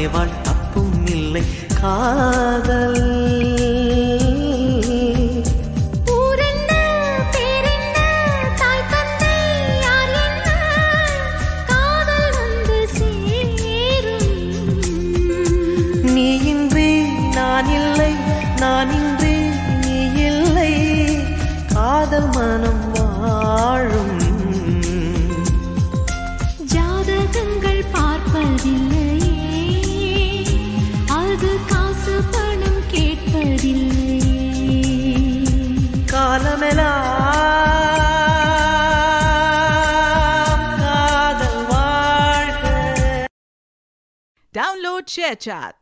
வாழ் தப்பும் இல்லை காதல். நான் இன்றி நீ இல்லை, காதல் மனம் வாழும். ஜாதகங்கள் பார்ப்பதில்லையே, அது காசு பணம் கேட்பதில்லையே. காலமெல்லாம் காதல் வாழ்க. Download ShareChat.